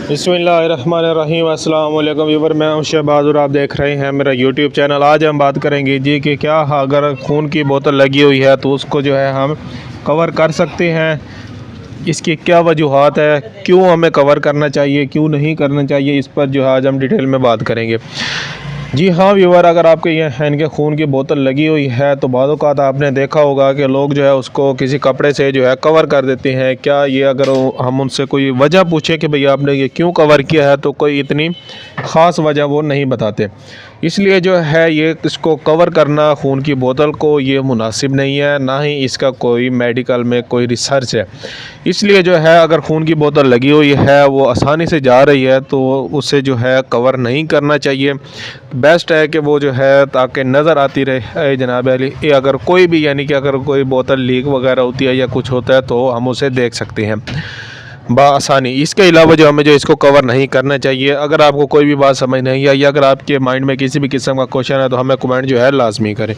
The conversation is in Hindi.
बिस्मिल्लाहिर्रहमानिर्रहीम। अस्सलाम वालेकुम व्यूअर, मैं हूं शहबाज और आप देख रहे हैं मेरा यूट्यूब चैनल। आज हम बात करेंगे जी कि क्या अगर खून की बोतल लगी हुई है तो उसको जो है हम कवर कर सकते हैं, इसकी क्या वजूहात है, क्यों हमें कवर करना चाहिए, क्यों नहीं करना चाहिए, इस पर जो है आज हम डिटेल में बात करेंगे। जी हाँ व्यूअर, अगर आपके ये इनके खून की बोतल लगी हुई है तो बाद औक़ात आपने देखा होगा कि लोग जो है उसको किसी कपड़े से जो है कवर कर देते हैं। क्या ये अगर हम उनसे कोई वजह पूछें कि भैया आपने ये क्यों कवर किया है तो कोई इतनी ख़ास वजह वो नहीं बताते। इसलिए जो है ये इसको कवर करना खून की बोतल को ये मुनासिब नहीं है, ना ही इसका कोई मेडिकल में कोई रिसर्च है। इसलिए जो है अगर खून की बोतल लगी हुई है, वो आसानी से जा रही है तो उसे जो है कवर नहीं करना चाहिए। बेस्ट है कि वो जो है ताकि नज़र आती रहे जनाब अली। अगर कोई भी यानी कि अगर कोई बोतल लीक वगैरह होती है या कुछ होता है तो हम उसे देख सकते हैं बआसानी। इसके अलावा जो हमें जो इसको कवर नहीं करना चाहिए। अगर आपको कोई भी बात समझ नहीं आई या अगर आपके माइंड में किसी भी किस्म का क्वेश्चन है तो हमें कमेंट जो है लाजमी करें।